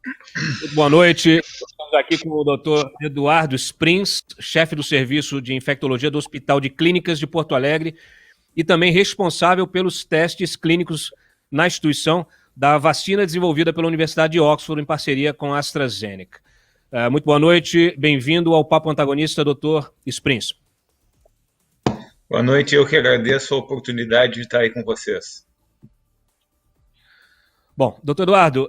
Muito boa noite. Estamos aqui com o Dr. Eduardo Sprins, chefe do Serviço de Infectologia do Hospital de Clínicas de Porto Alegre e também responsável pelos testes clínicos na instituição da vacina desenvolvida pela Universidade de Oxford em parceria com a AstraZeneca. Muito boa noite, bem-vindo ao Papo Antagonista, Dr. Sprins. Boa noite, eu que agradeço a oportunidade de estar aí com vocês. Bom, doutor Eduardo,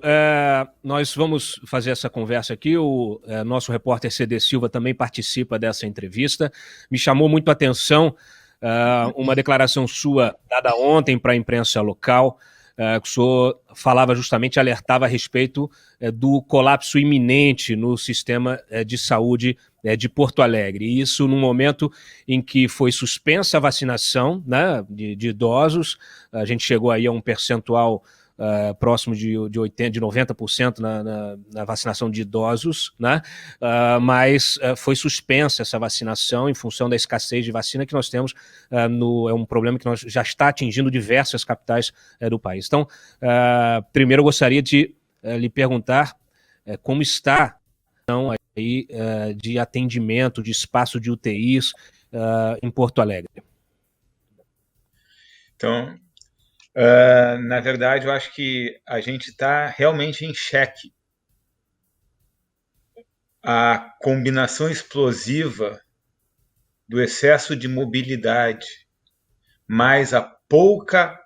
nós vamos fazer essa conversa aqui, o nosso repórter CD Silva também participa dessa entrevista. Me chamou muito a atenção uma declaração sua dada ontem para a imprensa local, que o senhor falava justamente, alertava a respeito do colapso iminente no sistema de saúde de Porto Alegre. E isso num momento em que foi suspensa a vacinação, né, de idosos, a gente chegou aí a um percentual próximo de 90% na vacinação de idosos, né? Mas foi suspensa essa vacinação em função da escassez de vacina que nós temos, é um problema que nós já está atingindo diversas capitais do país. Então, primeiro eu gostaria de lhe perguntar como está aí, de atendimento, de espaço de UTIs em Porto Alegre. Então, na verdade, eu acho que a gente está realmente em xeque. A combinação explosiva do excesso de mobilidade, mais a pouca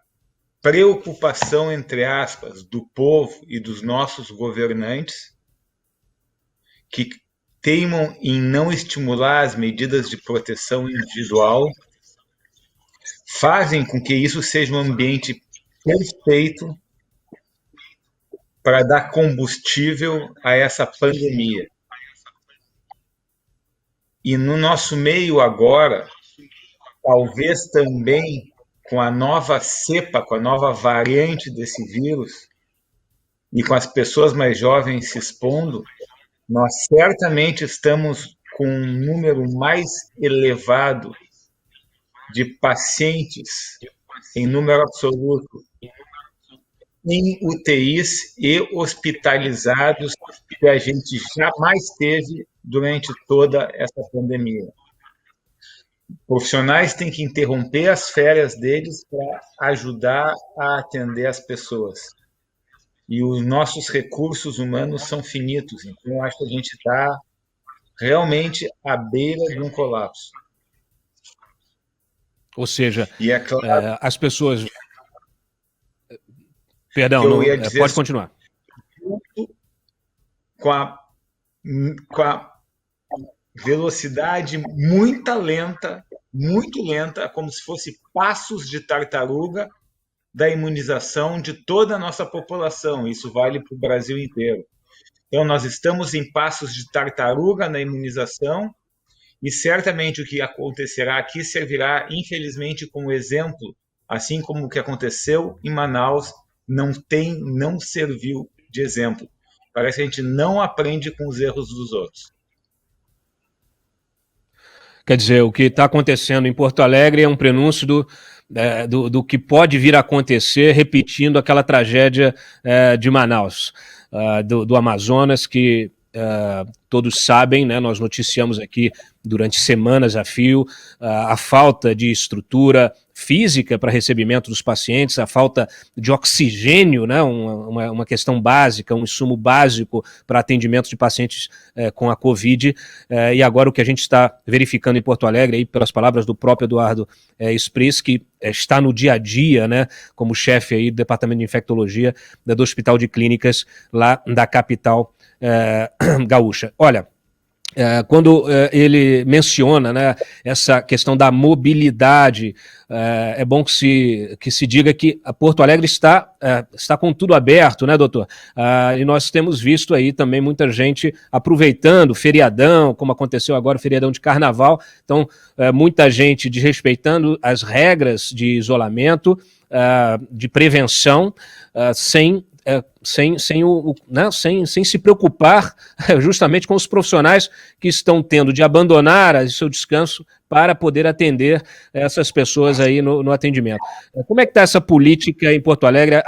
preocupação, entre aspas, do povo e dos nossos governantes, que teimam em não estimular as medidas de proteção individual, fazem com que isso seja um ambiente perfeito para dar combustível a essa pandemia. E no nosso meio agora, talvez também com a nova cepa, com a nova variante desse vírus, e com as pessoas mais jovens se expondo, nós certamente estamos com um número mais elevado de pacientes em número absoluto em UTIs e hospitalizados que a gente jamais teve durante toda essa pandemia. Profissionais têm que interromper as férias deles para ajudar a atender as pessoas. E os nossos recursos humanos são finitos, então eu acho que a gente está realmente à beira de um colapso. Ou seja, é claro, as pessoas... Perdão, não, pode continuar. Com a velocidade muito lenta, como se fosse passos de tartaruga da imunização de toda a nossa população. Isso vale para o Brasil inteiro. Então, nós estamos em passos de tartaruga na imunização e certamente o que acontecerá aqui servirá, infelizmente, como exemplo, assim como o que aconteceu em Manaus não serviu de exemplo. Parece que a gente não aprende com os erros dos outros. Quer dizer, o que está acontecendo em Porto Alegre é um prenúncio do que pode vir a acontecer, repetindo aquela tragédia de Manaus, do Amazonas, que todos sabem, né, nós noticiamos aqui durante semanas a fio, a falta de estrutura física para recebimento dos pacientes, a falta de oxigênio, né, uma questão básica, um insumo básico para atendimento de pacientes com a Covid, e agora o que a gente está verificando em Porto Alegre, aí, pelas palavras do próprio Eduardo Sprins, que está no dia a dia, né, como chefe aí do Departamento de Infectologia do Hospital de Clínicas lá da capital gaúcha. Olha, quando ele menciona, né, essa questão da mobilidade, é bom que se diga que a Porto Alegre está com tudo aberto, né, doutor? E nós temos visto aí também muita gente aproveitando feriadão, como aconteceu agora, o feriadão de carnaval. Então, muita gente desrespeitando as regras de isolamento, de prevenção, sem se preocupar justamente com os profissionais que estão tendo de abandonar o seu descanso para poder atender essas pessoas aí no atendimento. Como é que está essa política em Porto Alegre,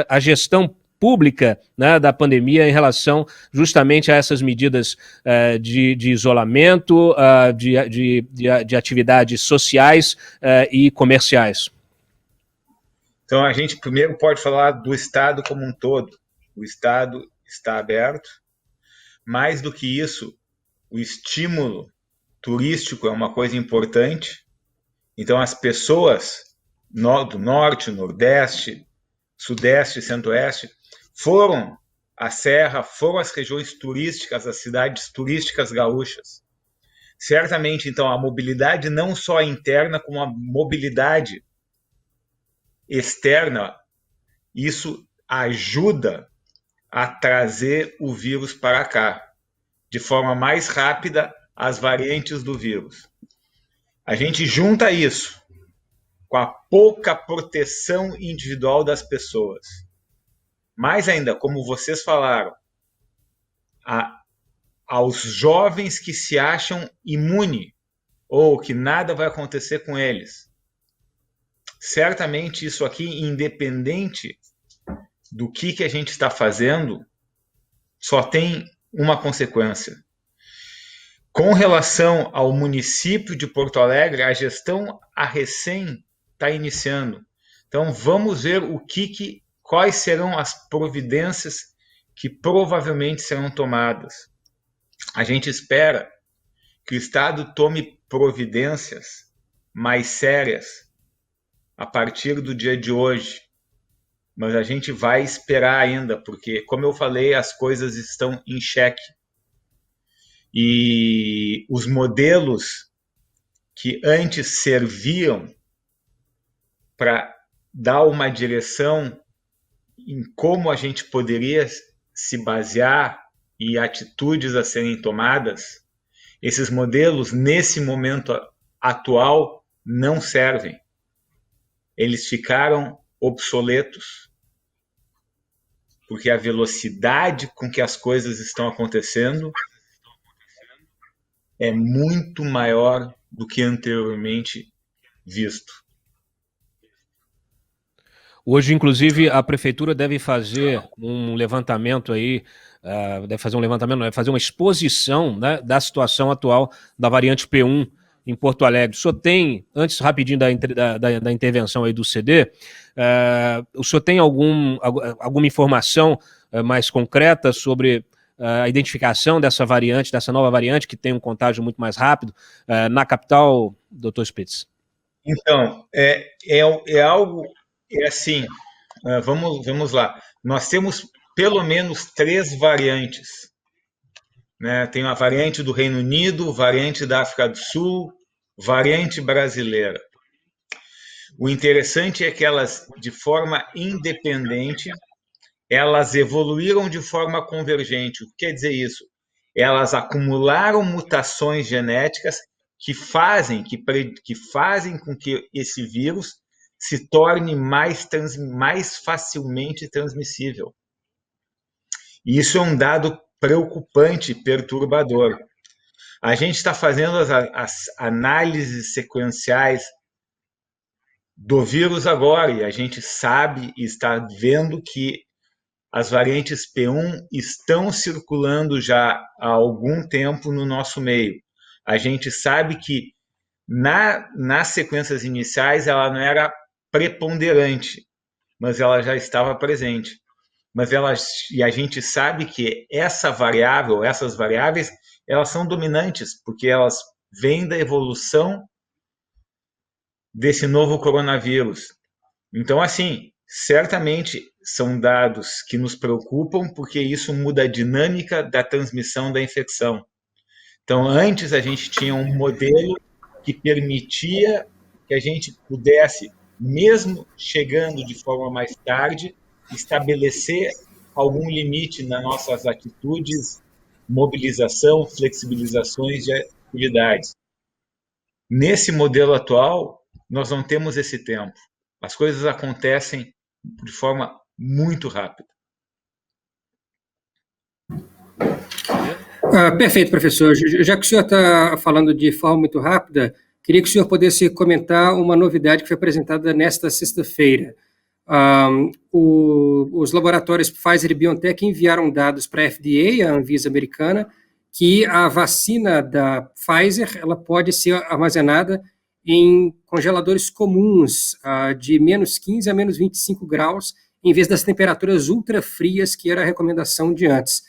a gestão pública, né, da pandemia em relação justamente a essas medidas de isolamento, de atividades sociais e comerciais? Então, a gente primeiro pode falar do Estado como um todo. O Estado está aberto. Mais do que isso, o estímulo turístico é uma coisa importante. Então, as pessoas do Norte, Nordeste, Sudeste e Centro-Oeste foram à Serra, foram às regiões turísticas, às cidades turísticas gaúchas. Certamente, então, a mobilidade não só interna, como a mobilidade externa, isso ajuda a trazer o vírus para cá, de forma mais rápida, as variantes do vírus. A gente junta isso com a pouca proteção individual das pessoas. Mais ainda, como vocês falaram, aos jovens que se acham imunes ou que nada vai acontecer com eles. Certamente isso aqui, independente do que a gente está fazendo, só tem uma consequência. Com relação ao município de Porto Alegre, a gestão recém está iniciando. Então, vamos ver quais serão as providências que provavelmente serão tomadas. A gente espera que o Estado tome providências mais sérias a partir do dia de hoje. Mas a gente vai esperar ainda, porque, como eu falei, as coisas estão em xeque. E os modelos que antes serviam para dar uma direção em como a gente poderia se basear e atitudes a serem tomadas, esses modelos, nesse momento atual, não servem. Eles ficaram obsoletos, porque a velocidade com que as coisas estão acontecendo é muito maior do que anteriormente visto. Hoje, inclusive, a prefeitura deve fazer um levantamento aí, deve fazer uma exposição, né, da situação atual da variante P1 em Porto Alegre. O senhor tem, antes rapidinho da intervenção aí do CD, o senhor tem alguma informação mais concreta sobre a identificação dessa variante, dessa nova variante, que tem um contágio muito mais rápido, na capital, doutor Spitz? Então, algo, assim, vamos lá. Nós temos pelo menos 3 variantes. Né? Tem a variante do Reino Unido, variante da África do Sul, variante brasileira. O interessante é que elas, de forma independente, elas evoluíram de forma convergente. O que quer dizer isso? Elas acumularam mutações genéticas que fazem com que esse vírus se torne mais facilmente transmissível. E isso é um dado preocupante e perturbador. A gente está fazendo as análises sequenciais do vírus agora e a gente sabe e está vendo que as variantes P1 estão circulando já há algum tempo no nosso meio. A gente sabe que nas sequências iniciais ela não era preponderante, mas ela já estava presente. E a gente sabe que essas variáveis, elas são dominantes, porque elas vêm da evolução desse novo coronavírus. Então, assim, certamente são dados que nos preocupam, porque isso muda a dinâmica da transmissão da infecção. Então, antes a gente tinha um modelo que permitia que a gente pudesse, mesmo chegando de forma mais tarde, estabelecer algum limite nas nossas atitudes, mobilização, flexibilizações de atividades. Nesse modelo atual, nós não temos esse tempo. As coisas acontecem de forma muito rápida. Perfeito, professor. Já que o senhor está falando de forma muito rápida, queria que o senhor pudesse comentar uma novidade que foi apresentada nesta sexta-feira. Os laboratórios Pfizer e BioNTech enviaram dados para a FDA, a Anvisa americana, que a vacina da Pfizer ela pode ser armazenada em congeladores comuns, de menos 15 a menos 25 graus, em vez das temperaturas ultra frias, que era a recomendação de antes.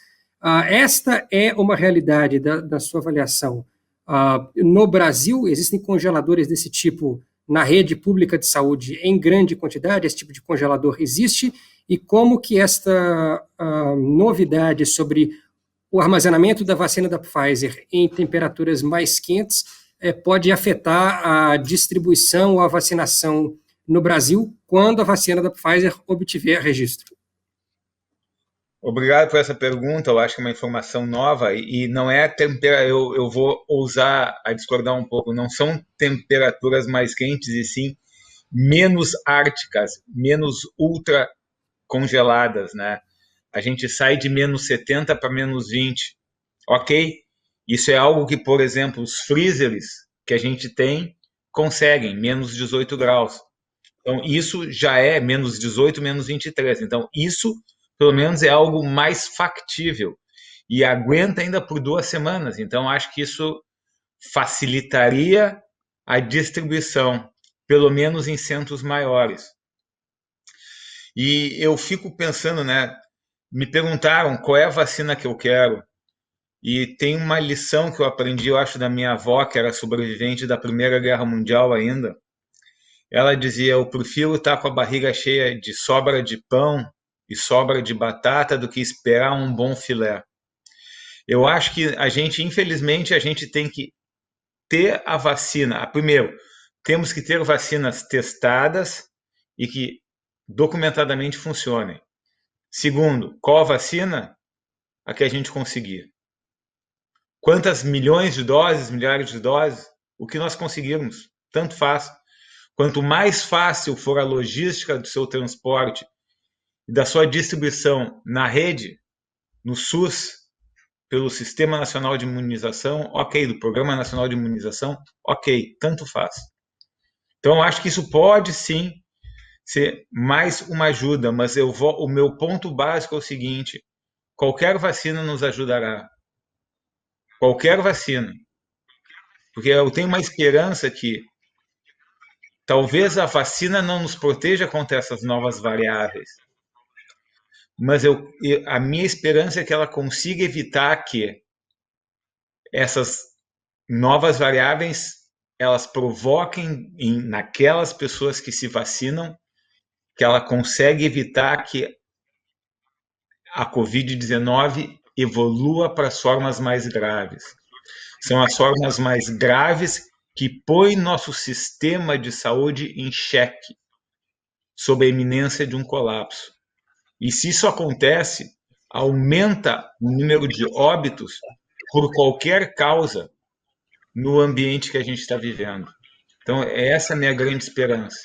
Esta é uma realidade da sua avaliação. No Brasil, existem congeladores desse tipo na rede pública de saúde em grande quantidade? Esse tipo de congelador existe? E como que esta novidade sobre o armazenamento da vacina da Pfizer em temperaturas mais quentes pode afetar a distribuição ou a vacinação no Brasil quando a vacina da Pfizer obtiver registro? Obrigado por essa pergunta. Eu acho que é uma informação nova e não é eu vou ousar a discordar um pouco. Não são temperaturas mais quentes e sim menos árticas, menos ultra congeladas, né? A gente sai de menos 70 para menos 20, ok? Isso é algo que, por exemplo, os freezers que a gente tem conseguem, menos 18 graus. Então, isso já é menos 18, menos 23. Então, isso, pelo menos, é algo mais factível. E aguenta ainda por 2 semanas. Então, acho que isso facilitaria a distribuição, pelo menos em centros maiores. E eu fico pensando, né? Me perguntaram qual é a vacina que eu quero. E tem uma lição que eu aprendi, eu acho, da minha avó, que era sobrevivente da Primeira Guerra Mundial ainda. Ela dizia: eu prefiro estar com a barriga cheia de sobra de pão e sobra de batata do que esperar um bom filé. Eu acho que infelizmente, a gente tem que ter a vacina. Primeiro, temos que ter vacinas testadas e que documentadamente funcionem. Segundo, qual a vacina? A que a gente conseguir. Quantas milhões de doses, milhares de doses? O que nós conseguirmos, tanto faz. Quanto mais fácil for a logística do seu transporte e da sua distribuição na rede, no SUS, pelo Sistema Nacional de Imunização, ok, do Programa Nacional de Imunização, ok, tanto faz. Então, eu acho que isso pode sim ser mais uma ajuda, mas o meu ponto básico é o seguinte: qualquer vacina nos ajudará. Qualquer vacina. Porque eu tenho uma esperança que talvez a vacina não nos proteja contra essas novas variáveis, mas a minha esperança é que ela consiga evitar que essas novas variáveis elas provoquem naquelas pessoas que se vacinam, que ela consegue evitar que a Covid-19 evolua para as formas mais graves. São as formas mais graves que põem nosso sistema de saúde em xeque, sob a iminência de um colapso. E se isso acontece, aumenta o número de óbitos por qualquer causa no ambiente que a gente está vivendo. Então, essa é a minha grande esperança.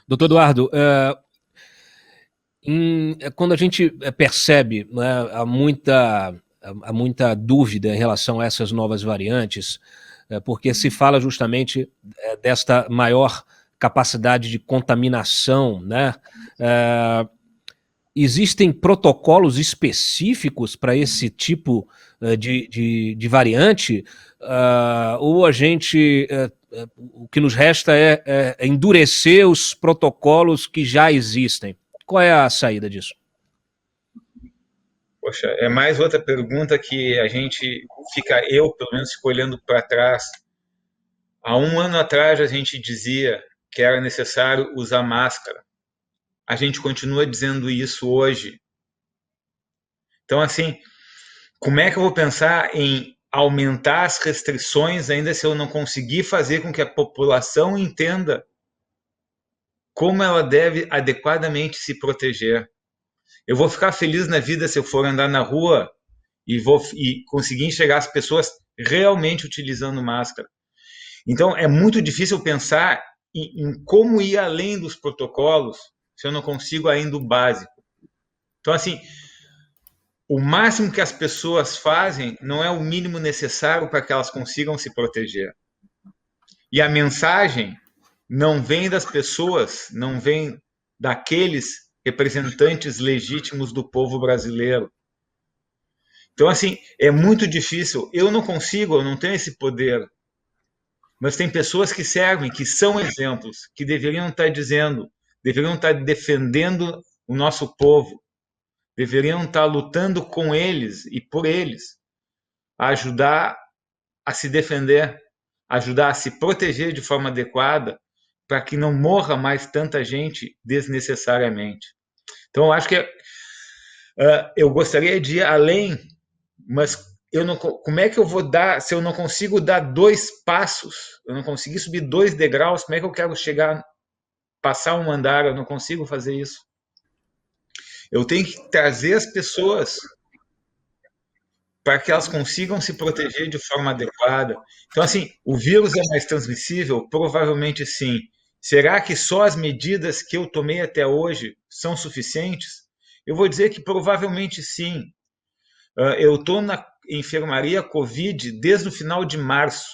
Doutor Eduardo, quando a gente percebe, né, há muita dúvida em relação a essas novas variantes, porque se fala justamente desta maior capacidade de contaminação, né? Existem protocolos específicos para esse tipo de variante? Ou a gente, o que nos resta é endurecer os protocolos que já existem? Qual é a saída disso? Poxa, é mais outra pergunta que a gente fica, eu pelo menos, fico olhando para trás. Há 1 ano atrás a gente dizia que era necessário usar máscara. A gente continua dizendo isso hoje. Então, assim, como é que eu vou pensar em aumentar as restrições ainda se eu não conseguir fazer com que a população entenda como ela deve adequadamente se proteger? Eu vou ficar feliz na vida se eu for andar na rua e conseguir enxergar as pessoas realmente utilizando máscara. Então, é muito difícil pensar em como ir além dos protocolos se eu não consigo ainda o básico. Então, assim, o máximo que as pessoas fazem não é o mínimo necessário para que elas consigam se proteger. E a mensagem não vem das pessoas, não vem daqueles representantes legítimos do povo brasileiro. Então, assim, é muito difícil. Eu não consigo, eu não tenho esse poder. Mas tem pessoas que servem, que são exemplos, que deveriam estar dizendo, deveriam estar defendendo o nosso povo, deveriam estar lutando com eles e por eles, a ajudar a se defender, ajudar a se proteger de forma adequada, para que não morra mais tanta gente desnecessariamente. Então, eu acho que eu gostaria de ir além, mas eu não, como é que eu vou dar, se eu não consigo dar 2 passos, eu não consegui subir 2 degraus, como é que eu quero chegar, passar um andar? Eu não consigo fazer isso. Eu tenho que trazer as pessoas para que elas consigam se proteger de forma adequada. Então, assim, o vírus é mais transmissível? Provavelmente sim. Será que só as medidas que eu tomei até hoje são suficientes? Eu vou dizer que provavelmente sim. Eu estou na enfermaria Covid desde o final de março.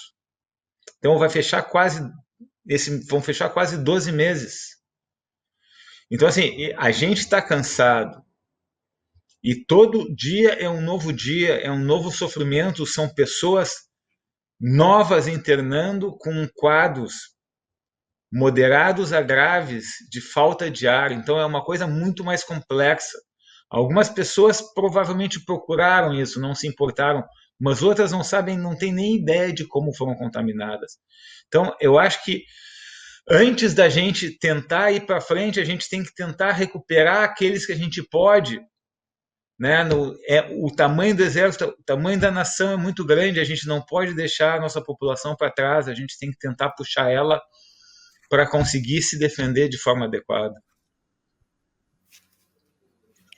Então vão fechar quase 12 meses. Então, assim, a gente está cansado. E todo dia é um novo dia, é um novo sofrimento, são pessoas novas internando com quadros moderados a graves de falta de ar. Então é uma coisa muito mais complexa. Algumas pessoas provavelmente procuraram isso, não se importaram, mas outras não sabem, não têm nem ideia de como foram contaminadas. Então, eu acho que antes da gente tentar ir para frente, a gente tem que tentar recuperar aqueles que a gente pode, né? O tamanho do exército, o tamanho da nação é muito grande, a gente não pode deixar a nossa população para trás, a gente tem que tentar puxar ela para conseguir se defender de forma adequada.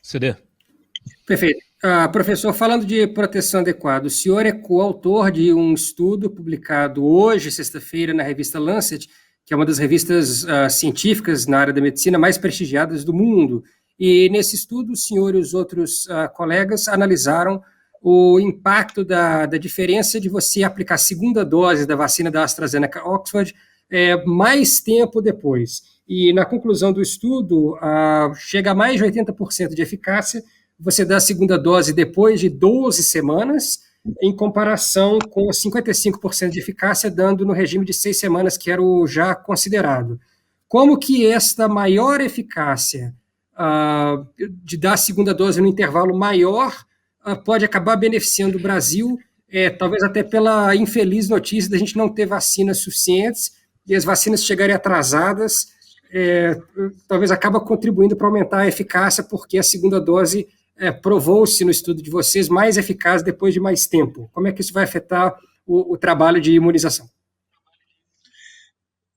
CD. Perfeito. Professor, falando de proteção adequada, o senhor é coautor de um estudo publicado hoje, sexta-feira, na revista Lancet, que é uma das revistas científicas na área da medicina mais prestigiadas do mundo. E nesse estudo, o senhor e os outros colegas analisaram o impacto da diferença de você aplicar a segunda dose da vacina da AstraZeneca Oxford mais tempo depois. E na conclusão do estudo, chega a mais de 80% de eficácia você dá a segunda dose depois de 12 semanas, em comparação com 55% de eficácia, dando no regime de 6 semanas, que era o já considerado. Como que esta maior eficácia de dar a segunda dose no intervalo maior pode acabar beneficiando o Brasil, talvez até pela infeliz notícia da gente não ter vacinas suficientes e as vacinas chegarem atrasadas, talvez acaba contribuindo para aumentar a eficácia, porque a segunda dose provou-se no estudo de vocês mais eficaz depois de mais tempo. Como é que isso vai afetar o trabalho de imunização?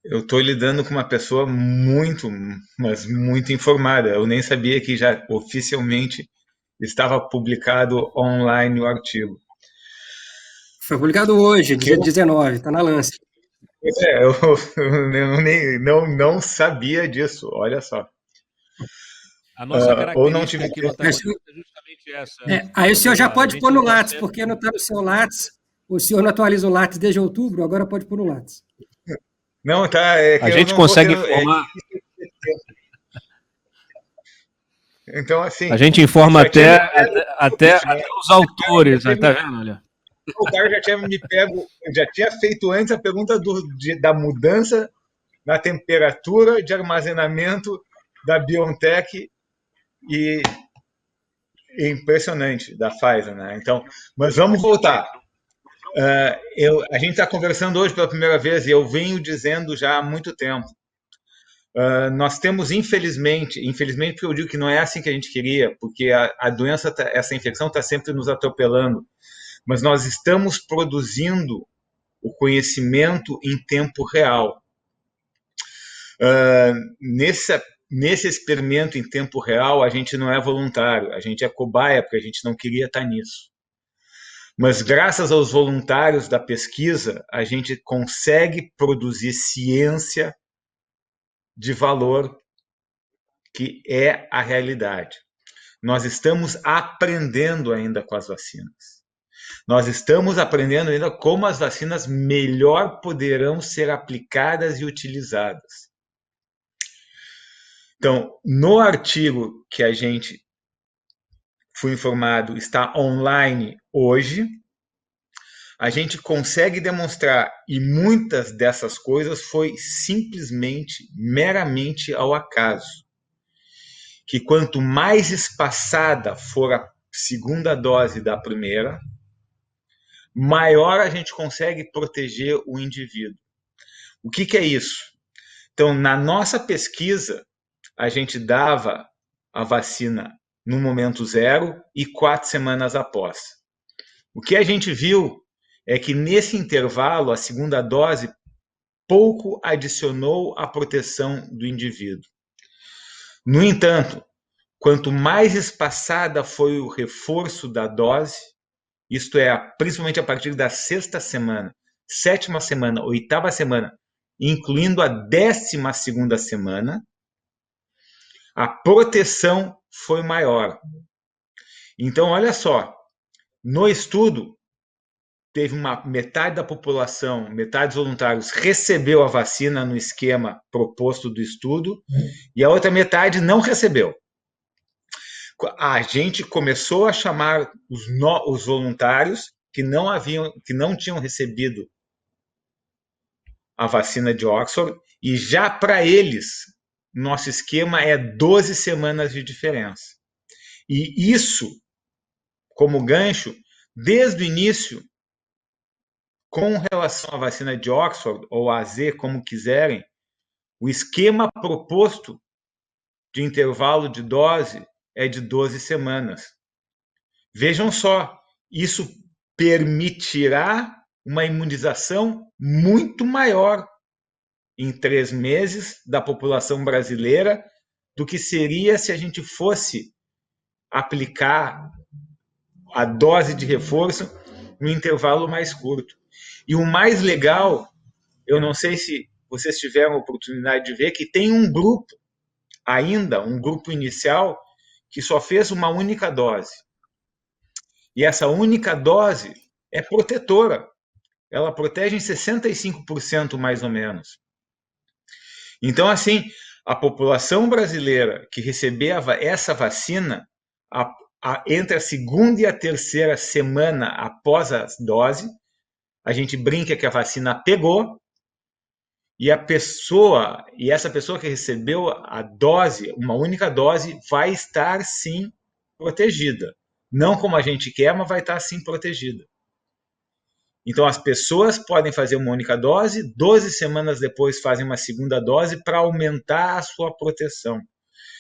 Eu estou lidando com uma pessoa muito, mas muito informada. Eu nem sabia que já oficialmente estava publicado online o artigo. Foi publicado hoje, dia 19, está na Lancet. Eu não sabia disso, olha só. A nossa ou não característica tive aqui no Antagonista é justamente essa. Aí o senhor já pode pôr no tá Lattes, sempre... porque não está no seu Lattes. O senhor não atualiza o Lattes desde outubro, agora pode pôr no Lattes. Não, tá. É que a gente consegue informar. Então, assim. A gente informa até os autores, tá vendo? Olha. O cara já tinha me pego, já tinha feito antes a pergunta da mudança na temperatura de armazenamento da BioNTech e impressionante da Pfizer, né? Então, mas vamos voltar. A gente está conversando hoje pela primeira vez e eu venho dizendo já há muito tempo. Nós temos, infelizmente porque eu digo que não é assim que a gente queria, porque a doença, essa infecção está sempre nos atropelando, mas nós estamos produzindo o conhecimento em tempo real. Nesse experimento em tempo real, a gente não é voluntário, a gente é cobaia, porque a gente não queria estar nisso. Mas graças aos voluntários da pesquisa, a gente consegue produzir ciência de valor, que é a realidade. Nós estamos aprendendo ainda com as vacinas. Nós estamos aprendendo ainda como as vacinas melhor poderão ser aplicadas e utilizadas. Então, no artigo que a gente foi informado está online hoje, a gente consegue demonstrar, e muitas dessas coisas foi simplesmente, meramente ao acaso, que quanto mais espaçada for a segunda dose da primeira, maior a gente consegue proteger o indivíduo. O que é isso? Então, na nossa pesquisa, a gente dava a vacina no momento 0 e 4 semanas após. O que a gente viu é que nesse intervalo, a segunda dose pouco adicionou à proteção do indivíduo. No entanto, quanto mais espaçada foi o reforço da dose, isto é, principalmente a partir da 6ª semana, 7ª semana, 8ª semana, incluindo a 12ª semana, a proteção foi maior. Então, olha só, no estudo, teve metade da população, metade dos voluntários, recebeu a vacina no esquema proposto do estudo, e a outra metade não recebeu. A gente começou a chamar os voluntários que não tinham recebido a vacina de Oxford, e já para eles, nosso esquema é 12 semanas de diferença. E isso, como gancho, desde o início, com relação à vacina de Oxford, ou AZ, como quiserem, o esquema proposto de intervalo de dose é de 12 semanas. Vejam só, isso permitirá uma imunização muito maior em 3 meses da população brasileira do que seria se a gente fosse aplicar a dose de reforço no intervalo mais curto. E o mais legal, eu não sei se vocês tiveram a oportunidade de ver, que tem um grupo ainda, um grupo inicial, que só fez uma única dose. E essa única dose é protetora. Ela protege em 65% mais ou menos. Então, assim, a população brasileira que receber essa vacina, entre a 2ª e a 3ª semana após a dose, a gente brinca que a vacina pegou, e essa pessoa que recebeu a dose, uma única dose, vai estar sim protegida. Não como a gente quer, mas vai estar sim protegida. Então, as pessoas podem fazer uma única dose, 12 semanas depois fazem uma segunda dose para aumentar a sua proteção.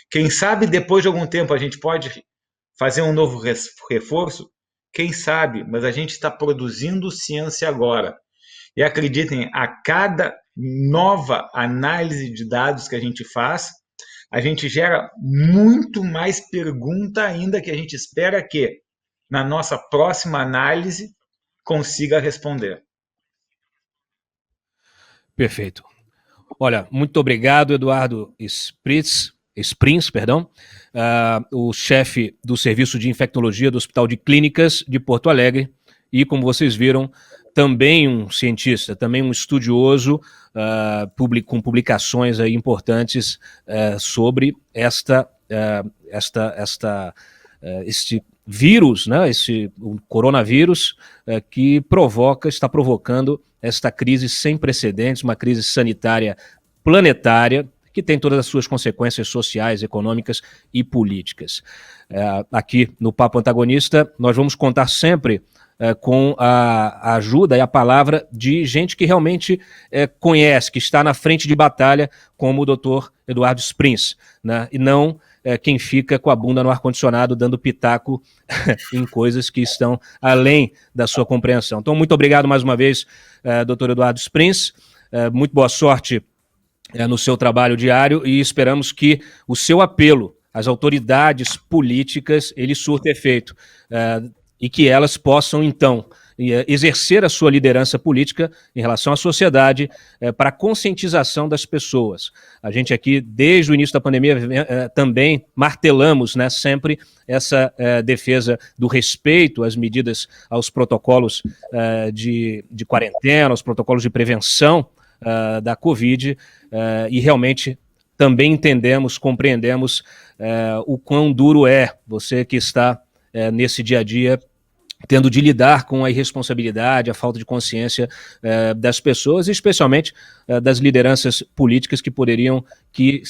Quem sabe depois de algum tempo a gente pode fazer um novo reforço? Quem sabe, mas a gente está produzindo ciência agora. E acreditem, a cada nova análise de dados que a gente faz, a gente gera muito mais pergunta ainda, que a gente espera que, na nossa próxima análise, consiga responder. Perfeito. Olha, muito obrigado, Eduardo Sprins, o chefe do Serviço de Infectologia do Hospital de Clínicas de Porto Alegre, e, como vocês viram, também um cientista, também um estudioso, com publicações aí importantes sobre este vírus, né, o coronavírus, que está provocando esta crise sem precedentes, uma crise sanitária planetária, que tem todas as suas consequências sociais, econômicas e políticas. Aqui no Papo Antagonista, nós vamos contar sempre com a ajuda e a palavra de gente que realmente conhece, que está na frente de batalha, como o Dr. Eduardo Sprins, né? E não quem fica com a bunda no ar-condicionado dando pitaco em coisas que estão além da sua compreensão. Então, muito obrigado mais uma vez, Dr. Eduardo Sprins. Muito boa sorte no seu trabalho diário, e esperamos que o seu apelo às autoridades políticas ele surta efeito, e que elas possam, então, exercer a sua liderança política em relação à sociedade para a conscientização das pessoas. A gente aqui, desde o início da pandemia, também martelamos, né, sempre essa defesa do respeito às medidas, aos protocolos de quarentena, aos protocolos de prevenção da Covid, e realmente também entendemos, compreendemos o quão duro é você que está nesse dia a dia tendo de lidar com a irresponsabilidade, a falta de consciência das pessoas, e especialmente das lideranças políticas que poderiam, que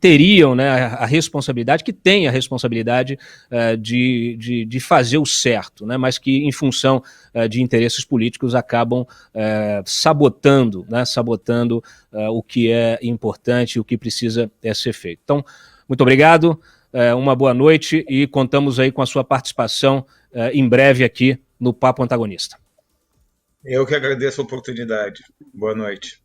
teriam, né, a responsabilidade, que têm a responsabilidade de fazer o certo, né, mas que em função de interesses políticos acabam sabotando o que é importante, o que precisa ser feito. Então, muito obrigado, uma boa noite e contamos aí com a sua participação em breve aqui no Papo Antagonista. Eu que agradeço a oportunidade. Boa noite.